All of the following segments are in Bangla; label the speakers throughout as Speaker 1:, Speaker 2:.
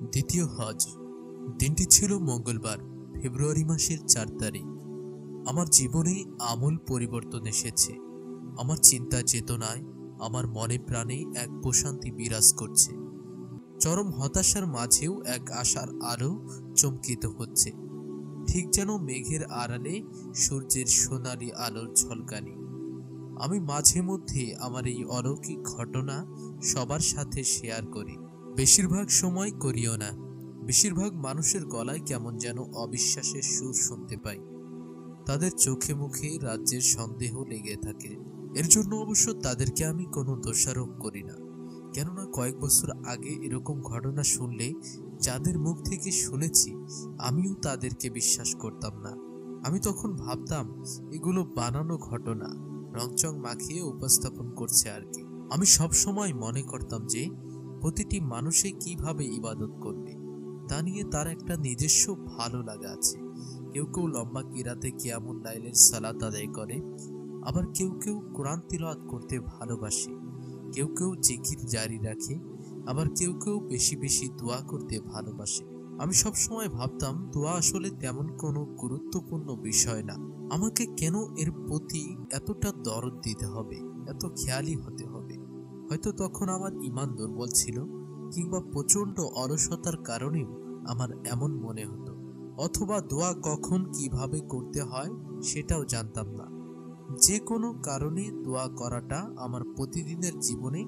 Speaker 1: দ্বিতীয় হজ। দিনটি ছিল মঙ্গলবার, ফেব্রুয়ারি মাসের ৪ তারিখ। আমার জীবনে আমূল পরিবর্তন এসেছে। আমার চিন্তা চেতনায়, আমার মনে প্রাণে এক প্রশান্তি বিরাজ করছে। চরম হতাশার মাঝেও এক আশার আলো চমকিত হচ্ছে, ঠিক যেন মেঘের আড়ালে সূর্যের সোনালি আলোর ঝলকানি। আমি মাঝে মধ্যে আমার এই অলৌকিক ঘটনা সবার সাথে শেয়ার করি। বেশিরভাগ সময় করিও না। বেশিরভাগ মানুষের গলায় কেমন যেন অবিশ্বাসের সুর শুনতে পাই। তাদের চোখে মুখে রাজ্যের সন্দেহ লেগে থাকে। এর জন্য অবশ্য তাদেরকে আমি কোনো দোষারোপ করি না, কেননা কয়েক বছর আগে এরকম ঘটনা শুনলে যাদের মুখ থেকে শুনেছি, আমিও তাদেরকে বিশ্বাস করতাম না। আমি তখন ভাবতাম এগুলো বানানো ঘটনা, রংচং মাখিয়ে উপস্থাপন করছে আর কি। আমি সব সময় মনে করতাম যে প্রতিটি মানুষে কিভাবে ইবাদত করবে তা নিয়ে তার একটা নিজস্ব ভালো লাগা আছে। কেউ কেউ লম্বা কিরাতে কিয়ামুল লাইলের সালাত আদায় করে, আবার কেউ কেউ কোরআন তিলাওয়াত করতে ভালোবাসে, কেউ কেউ জিকির জারি রাখে, আবার কেউ কেউ বেশি বেশি দোয়া করতে ভালোবাসে। আমি সব সময় ভাবতাম দোয়া আসলে তেমন কোনো গুরুত্বপূর্ণ বিষয় না। আমাকে কেন এর প্রতি এতটা দরদ দিতে হবে, এত খেয়ালি হতে হবে? হয়তো তখন আমার ঈমান দুর্বল ছিল, কিংবা প্রচন্ড অলসতার কারণেও আমার এমন মনে হতো, অথবা দোয়া কখন কিভাবে করতে হয় সেটাও জানতাম না। যে কোনো কারণে দোয়া করাটা আমার প্রতিদিনের জীবনে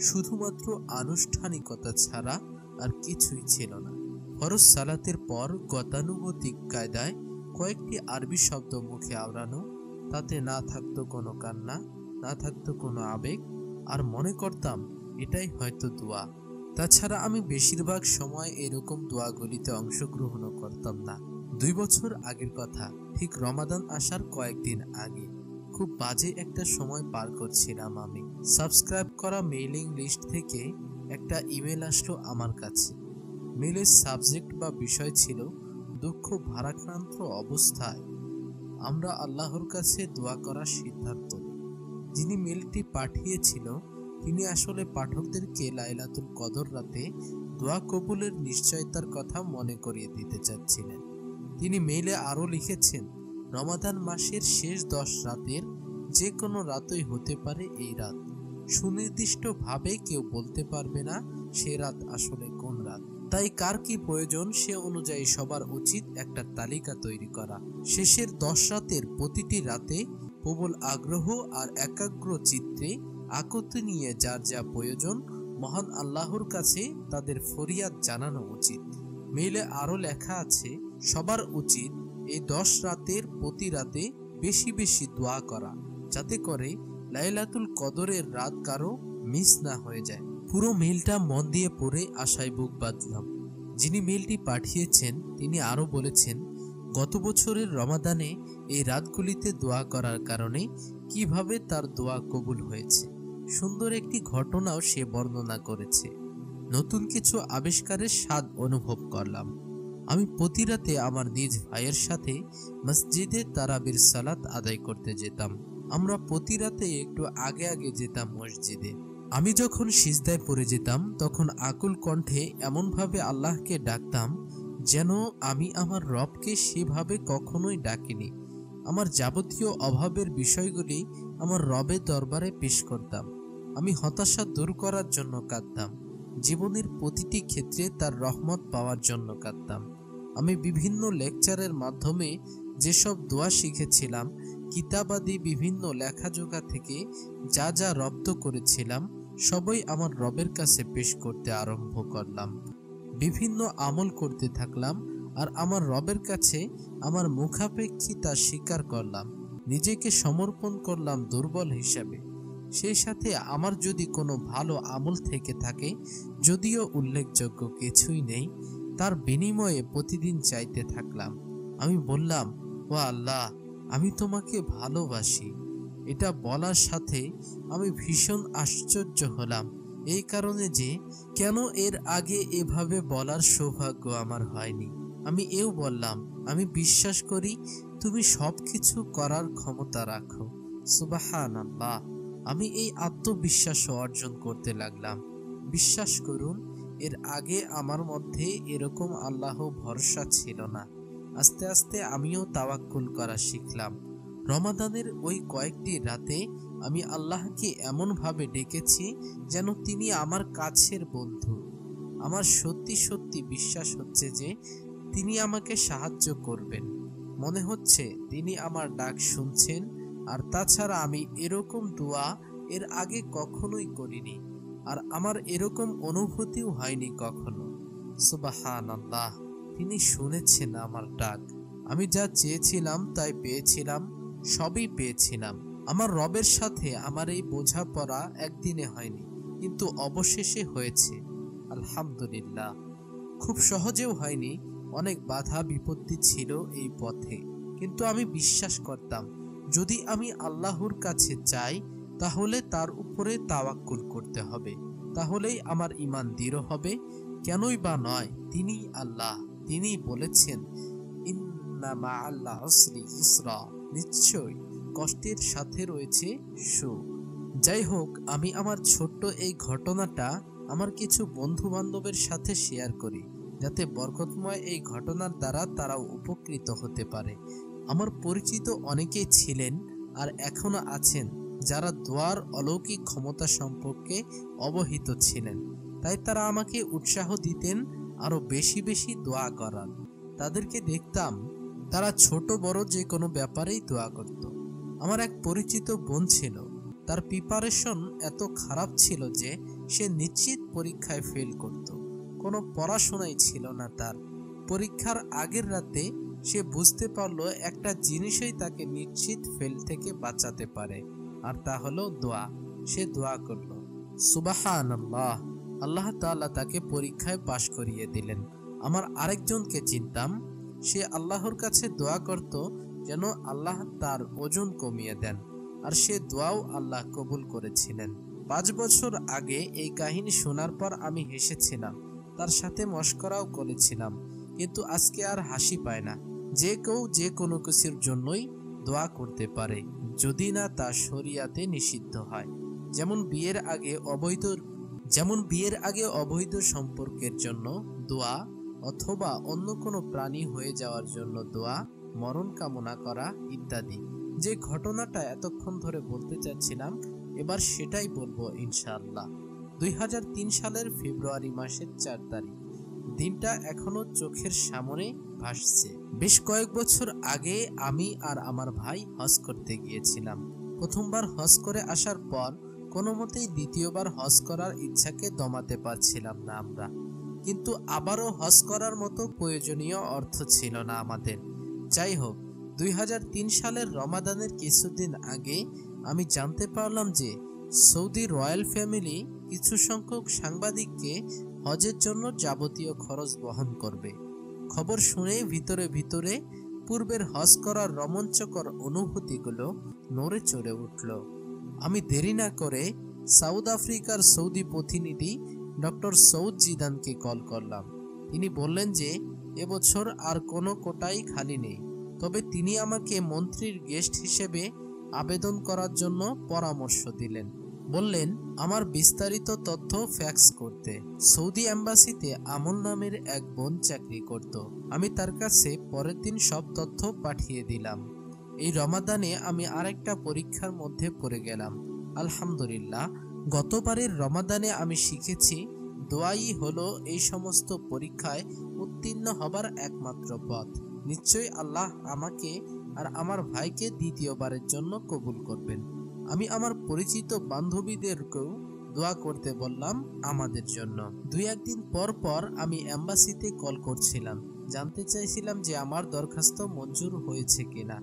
Speaker 1: শুধুমাত্র আনুষ্ঠানিকতা ছাড়া আর কিছুই ছিল না। ফরজ সালাতের পর গতানুগতিক কায়দায় কয়েকটি আরবি শব্দ মুখে আওড়ানো, তাতে না থাকতো কোনো কান্না, না থাকতো কোনো আবেগ, আর মনে করতাম এটাই হয়তো দোয়া। তাছাড়া আমি বেশিরভাগ সময় এরকম দোয়াগুলিতে অংশগ্রহণও করতাম না। 2 বছর আগের কথা, ঠিক রমাদান আসার কয়েকদিন আগে খুব বাজে একটা সময় পার করছিলাম আমি। সাবস্ক্রাইব করা মেইলিং লিস্ট থেকে একটা ইমেল আসলো আমার কাছে। মেইলের সাবজেক্ট বা বিষয় ছিল দুঃখ ভারাক্রান্ত অবস্থায় আমরা আল্লাহর কাছে দোয়া করার সিদ্ধান্ত নিই। যিনি মেইলটি পাঠিয়েছিল তিনি আসলে পাঠকদেরকে লাইলাতুল কদর রাতে দোয়া কবুলের নিশ্চয়তার কথা মনে করিয়ে দিতে চাচ্ছিলেন। তিনি মেইলে আরও লিখেছেন, রমাদান মাসের শেষ 10 রাতের যে কোনো রাতই হতে পারে এই রাত। সুনির্দিষ্টভাবে কেউ বলতে পারবে না সে রাত আসলে কোন রাত। তাই কার কি প্রয়োজন সে অনুযায়ী সবার উচিত একটা তালিকা তৈরি করা। শেষের 10 রাতের প্রতিটি রাতে প্রবল আগ্রহ আর একাগ্র চিত্রে আকতি নিয়ে যার যা প্রয়োজন মহান আল্লাহর কাছে তাদের ফরিয়াদ জানানো উচিত। মেইলে আরো লেখা আছে, সবার উচিত এই 10 রাতের প্রতি রাতে বেশি বেশি দোয়া করা, যাতে করে লাইলাতুল কদরের রাত কারো মিস না হয়ে যায়। পুরো মেইলটা মন দিয়ে পড়ে আশায় বুক বাঁধলাম। যিনি মেইলটি পাঠিয়েছেন তিনি আরো বলেছেন, গত বছরের রমাদানে এই রাতগুলিতে দোয়া করার কারণে কিভাবে তার দোয়া কবুল হয়েছে। সুন্দর একটি ঘটনাও সে বর্ণনা করেছে। নতুন কিছু আবিষ্কারের স্বাদ অনুভব করলাম। আমি প্রতি রাতে আমার নিজ ভাইয়ের সাথে মসজিদে তারাবির সালাত আদায় করতে যেতাম। আমরা প্রতি রাতে একটু আগে আগে যেতাম মসজিদে। আমি যখন সিজদায় পড়ে যেতাম তখন আকুল কণ্ঠে এমনভাবে আল্লাহকে ডাকতাম যেন আমি আমার রবকে সেভাবে কখনোই ডাকিনি। আমার যাবতীয় অভাবের বিষয়গুলি আমার রবের দরবারে পেশ করতাম। আমি হতাশা দূর করার জন্য কাঁদতাম, জীবনের প্রতিটি ক্ষেত্রে তার রহমত পাওয়ার জন্য কাঁদতাম। আমি বিভিন্ন লেকচারের মাধ্যমে যেসব দোয়া শিখেছিলাম, কিতাবাদি বিভিন্ন লেখাজোখা থেকে যা যা রপ্ত করেছিলাম, সবই আমার রবের কাছে পেশ করতে আরম্ভ করলাম। বিভিন্ন আমল করতে থাকলাম আর আমার রবের কাছে আমার মুখাপেক্ষিতা স্বীকার করলাম। নিজেকে সমর্পণ করলাম দুর্বল হিসাবে। সেই সাথে আমার যদি কোনো ভালো আমল থেকে থাকে, যদিও উল্লেখযোগ্য কিছুই নেই, তার বিনিময়ে প্রতিদিন চাইতে থাকলাম। আমি বললাম, ও আল্লাহ, আমি তোমাকে ভালোবাসি। এটা বলার সাথে আমি ভীষণ আশ্চর্য হলাম, এই কারণে যে কেন এর আগে এভাবে বলার সৌভাগ্য আমার হয়নি। আমি এও বললাম, আমি বিশ্বাস করি তুমি সবকিছু করার ক্ষমতা রাখো। সুবহানাল্লাহ। আমি এই আত্মবিশ্বাস অর্জন করতে লাগলাম। বিশ্বাস করুন, এর আগে আমার মধ্যে এরকম আল্লাহ ভরসা ছিল না। আস্তে আস্তে আমিও তাওয়াক্কুল করা শিখলাম। রমাদানের ওই কয়েকটি রাতে আমি আল্লাহকে এমনভাবে ডেকেছি যেন তিনি আমার কাছের বন্ধু। আমার সত্যি সত্যি বিশ্বাস হচ্ছে যে তিনি আমাকে সাহায্য করবেন। মনে হচ্ছে তিনি আমার ডাক শুনছেন। আর তাছাড়া আমি এরকম দোয়া এর আগে কখনোই করিনি, আর আমার এরকম অনুভূতিও হয়নি কখনো। সুবহানাল্লাহ, তিনি শুনেছেন আমার ডাক। আমি যা চেয়েছিলাম তাই পেয়েছিলাম, সবই পেয়েছিলাম। আমার রবের সাথে আমার এই বোঝাপড়া একদিনে হয়নি, কিন্তু অবশেষে হয়েছে। আলহামদুলিল্লাহ। খুব সহজেও হয়নি, অনেক বাধা বিপত্তি ছিল এই পথে, কিন্তু আমি বিশ্বাস করতাম যদি আমি আল্লাহর কাছে চাই তাহলে তার উপরে তাওয়াক্কুল করতে হবে, তাহলেই আমার ঈমান দৃঢ় হবে। কেনই বা নয়, তিনিই আল্লাহ। তিনি বলেছেন, ইন্না মা'আল উসরি ইসরা, নিশ্চয়ই কষ্টের সাথে রয়েছে সুখ। যাই হোক, আমি আমার ছোট্ট এই ঘটনাটা আমার কিছু বন্ধু বান্ধবের সাথে শেয়ার করি, যাতে বরকতময় এই ঘটনার দ্বারা তারাও উপকৃত হতে পারে। আমার পরিচিত অনেকেই ছিলেন আর এখনো আছেন যারা দোয়ার অলৌকিক ক্ষমতা সম্পর্কে অবহিত ছিলেন, তাই তারা আমাকে উৎসাহ দিতেন আরো বেশি বেশি দোয়া করার। তাদেরকে দেখতাম তারা ছোট বড় যে কোনো ব্যাপারেই দোয়া করত। আমার এক পরিচিত বোন ছিল, তার প্রিপারেশন এত খারাপ ছিল যে সে নিশ্চিত পরীক্ষায় ফেল করত। কোনো পড়াশোনাই ছিল না তার। পরীক্ষার আগের রাতে সে বুঝতে পারলো একটা জিনিসই তাকে নিশ্চিত ফেল থেকে বাঁচাতে পারে, আর তা হলো দোয়া। সে দোয়া করলো, সুবহানাল্লাহ, আল্লাহ তাআলা তাকে পরীক্ষায় পাশ করিয়ে দিলেন। আমার আরেকজনকে চিনতাম, সে আল্লাহর কাছে দোয়া করত যেন আল্লাহ তার ওজন কমিয়ে দেন, আর সে দোয়াও আল্লাহ কবুল করেছিলেন। 5 বছর আগে এই কাহিনী শোনার পর আমি হেসেছিলাম, তার সাথে মশকরাও করেছিলাম, কিন্তু আজকে আর হাসি পায় না। যে কেউ যে কোনো কিছুর জন্যই দোয়া করতে পারে, যদি না তা শরিয়াতে নিষিদ্ধ হয়। যেমন বিয়ের আগে অবৈধ সম্পর্কের জন্য দোয়া, অথবা অন্য কোনো প্রাণী হয়ে যাওয়ার জন্য দোয়া, মরণ কামনা করা ইত্যাদি। যে ঘটনাটা এতক্ষণ ধরে বলতে চাচ্ছিলাম, এবার সেটাই বলবো ইনশাআল্লাহ। 2003 সালের ফেব্রুয়ারি মাসের 4 তারিখ। দিনটা এখনো চোখের সামনে ভাসছে। বেশ কয়েক বছর আগে আমি আর আমার ভাই হজ করতে গিয়েছিলাম। প্রথমবার হজ করে আসার পর কোনো মতেই দ্বিতীয়বার হজ করার ইচ্ছাকে দমাতে পারছিলাম না আমরা, কিন্তু আবারও হজ করার মতো প্রয়োজনীয় অর্থ ছিল না আমাদের। যাই হোক, 2003 সালের রমাদানের কিছুদিন আগে আমি জানতে পারলাম যে সৌদি রয়্যাল ফ্যামিলি কিছু সংখ্যক সাংবাদিককে হজের জন্য যাবতীয় খরচ বহন করবে। খবর শুনে ভিতরে ভিতরে পূর্বের হজ করার রোমাঞ্চকর অনুভূতিগুলো নড়ে চড়ে উঠল। আমি দেরি না করে সাউথ আফ্রিকার সৌদি প্রতিনিধি ডক্টর সৌদ জিদানকে কল করলাম। তিনি বললেন যে এবছর আর কোনো কোটাই খালি নেই, তবে তিনি আমাকে মন্ত্রীর গেস্ট হিসেবে আবেদন করার জন্য পরামর্শ দিলেন। বললেন আমার বিস্তারিত তথ্য ফ্যাক্স করতে। সৌদি এম্বাসিতে আমল নামের এক বোন চাকরি করত। আমি তার কাছে পরের দিন সব তথ্য পাঠিয়ে দিলাম। এই রমাদানে আমি আরেকটা পরীক্ষার মধ্যে পড়ে গেলাম। আলহামদুলিল্লাহ, গতবারের রমাদানে আমি শিখেছি দোয়াই হলো এই সমস্ত পরীক্ষায় উত্তীর্ণ হবার একমাত্র পথ। নিশ্চয়ই আল্লাহ আমাকে আর আমার ভাইকে দ্বিতীয়বারের জন্য কবুল করবেন। আমি আমার পরিচিত বান্ধবীদেরকেও দোয়া করতে বললাম আমাদের জন্য। 2-1 দিন পর পর আমি এম্বাসিতে কল করছিলাম, জানতে চাইছিলাম যে আমার দরখাস্ত মঞ্জুর হয়েছে কিনা।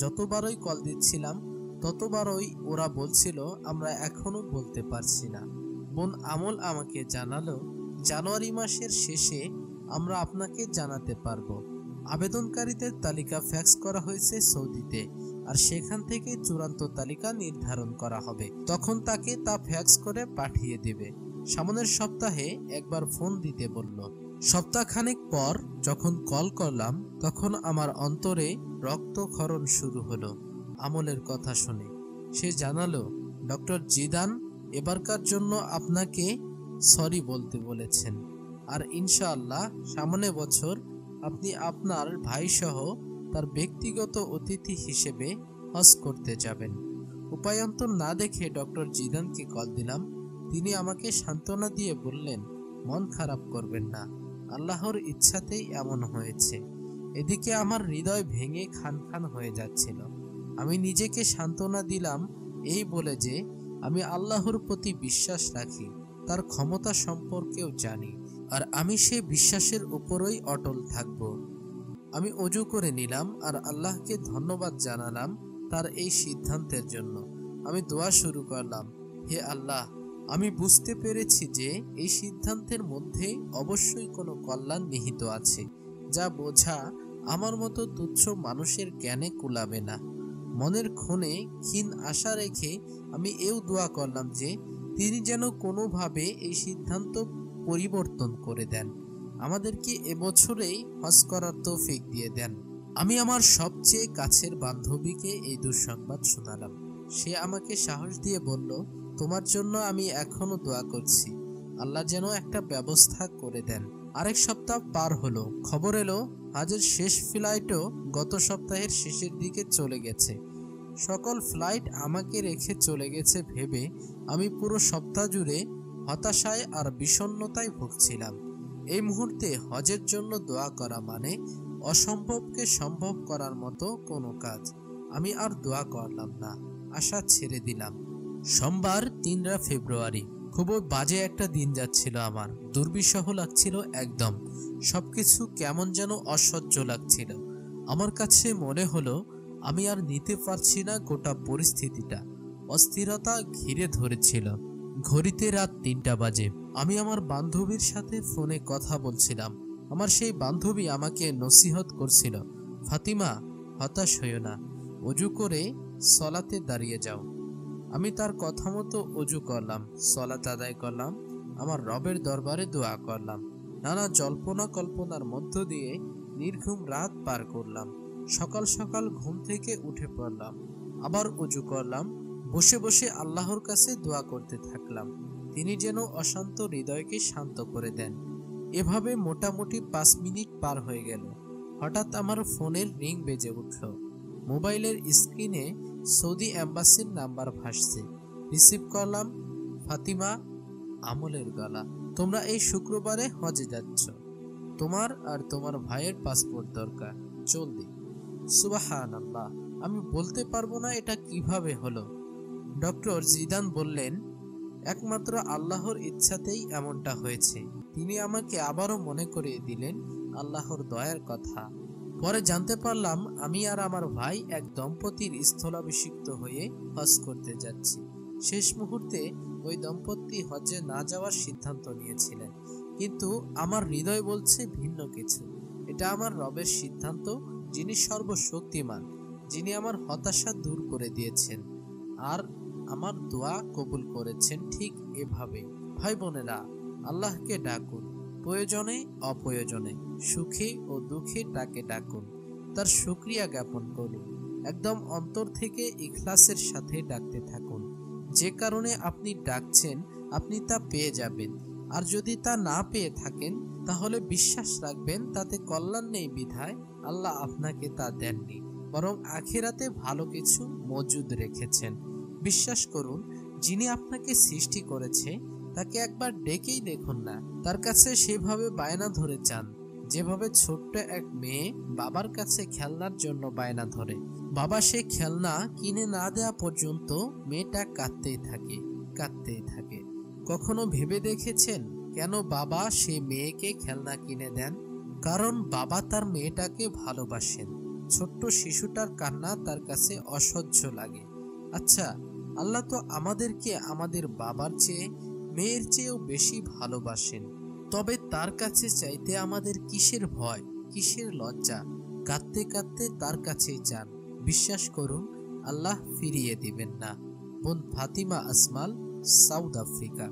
Speaker 1: যতবারই কল দিচ্ছিলাম ততবারই ওরা বলছিল আমরা এখনো বলতে পারছি না। বোন আমল আমাকে জানালো জানুয়ারি মাসের শেষে আমরা আপনাকে জানাতে পারবো। আবেদনকারীদের তালিকা ফ্যাক্স করা হয়েছে সৌদিতে, আর সেখান থেকে চূড়ান্ত তালিকা নির্ধারণ করা হবে, তখন তাকে তা ফ্যাক্স করে পাঠিয়ে দিবে। সামনের সপ্তাহে একবার ফোন দিতে বলল। সপ্তাহখানেক পর যখন কল করলাম তখন আমার অন্তরে রক্তক্ষরণ শুরু হলো আমলের কথা শুনে। সে জানালো ডক্টর জিদান এবারকার জন্য আপনাকে সরি বলতে বলেছেন। আর ইনশাআল্লাহ সামনে বছর আপনি আপনার ভাইসহ তার ব্যক্তিগত অতিথি হিসেবে হজ করতে যাবেন। উপায়ন্তর না দেখে ডক্টর জিদানকে কল দিলাম। তিনি আমাকে সান্ত্বনা দিয়ে বললেন, মন খারাপ করবেন না, আল্লাহর ইচ্ছাতেই এমন হয়েছে। এদিকে আমার হৃদয় ভেঙে খান খান হয়ে যাচ্ছিল। আমি নিজেকে সান্ত্বনা দিলাম এই বলে যে আমি আল্লাহর প্রতি বিশ্বাস রাখি, তার ক্ষমতা সম্পর্কেও জানি, আর আমি সে বিশ্বাসের উপরই অটল থাকব। আমি অজু করে নিলাম আর আল্লাহকে ধন্যবাদ জানালাম তার এই সিদ্ধান্তের জন্য। আমি দোয়া শুরু করলাম, হে আল্লাহ, আমি বুঝতে পেরেছি যে এই সিদ্ধান্তের মধ্যে অবশ্যই কোনো কল্যাণ নিহিত আছে, যা বোঝা আমার মতো তুচ্ছ মানুষের জ্ঞানে কুলাবে না। মনের ক্ষণে ক্ষীণ আশা রেখে আমি এও দোয়া করলাম যে তিনি যেন কোনোভাবে এই সিদ্ধান্ত পরিবর্তন করে দেন, আমাদেরকে এবছরেই হজ করার তৌফিক দিয়ে দেন। আমি আমার সবচেয়ে কাছের বান্ধবীকে এই দুঃসংবাদ শোনালাম। সে আমাকে সাহস দিয়ে বলল, তোমার জন্য আমি এখনো দোয়া করছি, আল্লাহ যেন একটা ব্যবস্থা করে দেন। আরেক সপ্তাহ পার হলো, খবর এলো হজের শেষ ফ্লাইটও গত সপ্তাহের শেষের দিকে চলে গেছে। সকল ফ্লাইট আমাকে রেখে চলে গেছে ভেবে আমি পুরো সপ্তাহ জুড়ে হতাশায় আর বিষণ্ণতায় ভুগছিলাম। এই মুহূর্তে হজের জন্য দোয়া করা মানে অসম্ভবকে সম্ভব করার মতো কোনো কাজ। আমি আর দোয়া করলাম না, আশা ছেড়ে দিলাম। সোমবার ৩ ফেব্রুয়ারি, খুব বাজে একটা দিন যাচ্ছিল আমার। দুর্বিষহ লাগছিল একদম, সবকিছু কেমন যেন অসহ্য লাগছিল। আমার কাছে মনে হলো আমি আর নিতে পারছি না গোটা পরিস্থিতিটা। অস্থিরতা ঘিরে ধরেছিল। ঘড়িতে রাত ৩টা বাজে। আমি আমার বান্ধবীর সাথে ফোনে কথা বলছিলাম। আমার সেই বান্ধবী আমাকে নসিহত করছিল, ফাতিমা, হতাশ হইও না, অজু করে সলাতে দাঁড়িয়ে যাও। আমি তার কথা মতো অজু করলাম, সলাত আদায় করলাম, আমার রবের দরবারে দোয়া করলাম। নানা জল্পনা কল্পনার মধ্য দিয়ে নির্ঘুম রাত পার করলাম। সকাল সকাল ঘুম থেকে উঠে পড়লাম, আবার অজু করলাম, বসে বসে আল্লাহর কাছে দোয়া করতে থাকলাম তিনি যেন অশান্ত হৃদয়কে শান্ত করে দেন। এভাবে মোটামুটি 5 মিনিট পার হয়ে গেল। হঠাৎ আমার ফোনের রিং বেজে উঠল। মোবাইলের স্ক্রিনে সৌদি এম্বাসির নাম্বার ভাসছে। রিসিভ করলাম। ফাতিমা, আমলের গলা, তোমরা এই শুক্রবারে হজে যাচ্ছ, তোমার আর তোমার ভাইয়ের পাসপোর্ট দরকার, জলদি। সুবহানাল্লাহ, আমি বলতে পারবো না এটা কিভাবে হলো। ডক্টর জিদান বললেন, একমাত্র আল্লাহর ইচ্ছাতেই এমনটা হয়েছে। তিনি আমাকে আবারও মনে করিয়ে দিলেন আল্লাহর দয়ার কথা। পরে জানতে পারলাম আমি আর আমার ভাই এক দম্পতির স্থলাভিষিক্ত হয়ে হজ করতে যাচ্ছি। শেষ মুহূর্তে ওই দম্পতি হজে না যাওয়ার সিদ্ধান্ত নিয়েছিলেন, কিন্তু আমার হৃদয় বলছে ভিন্ন কিছু। এটা আমার রবের সিদ্ধান্ত, যিনি সর্বশক্তিমান, যিনি আমার হতাশা দূর করে দিয়েছেন আর আমার দোয়া কবুল করেছেন। ঠিক এভাবে ভাই বোনেরা, আল্লাহকে ডাকুন, প্রয়োজনে অপ্রয়োজনে, সুখে ও দুঃখে তাকে ডাকুন, তার শুকরিয়া জ্ঞাপন করুন। একদম অন্তর থেকে ইখলাসের সাথে ডাকতে থাকুন। যে কারণে আপনি ডাকছেন আপনি তা পেয়ে যাবেন, আর যদি তা না পেয়ে থাকেন তাহলে বিশ্বাস রাখবেন তাতে কল্যাণ নেই বিধায় আল্লাহ আপনাকে তা দেননি, বরং আখিরাতে ভালো কিছু মজুদ রেখেছেন। বিশ্বাস করুন, যিনি আপনাকে সৃষ্টি করেছে তাকে একবার ডেকেই দেখুন না, তার কাছে সেভাবে বায়না ধরে চান যেভাবে ছোট্ট এক মেয়ে বাবার কাছে খেলনার জন্য বায়না ধরে। বাবা সে খেলনা কিনে না দেওয়া পর্যন্ত মেয়েটা কাঁদতেই থাকে। কখনো ভেবে দেখেছেন কেন বাবা সে মেয়েকে খেলনা কিনে দেন? কারণ বাবা তার মেয়েটাকে ভালোবাসেন। ছোট্ট শিশুটার কান্না তার কাছে অসহ্য লাগে। আচ্ছা, আল্লাহ তো আমাদেরকে আমাদের বাবার চেয়ে, মেয়ের চেয়েও বেশি ভালোবাসেন। তবে তার কাছে চাইতে আমাদের কিসের ভয়, কিসের লজ্জা? কাঁদতে কাঁদতে তার কাছেই চান। বিশ্বাস করুন, আল্লাহ ফিরিয়ে দিবেন না। বোন ফাতিমা আসমাল, সাউথ আফ্রিকা।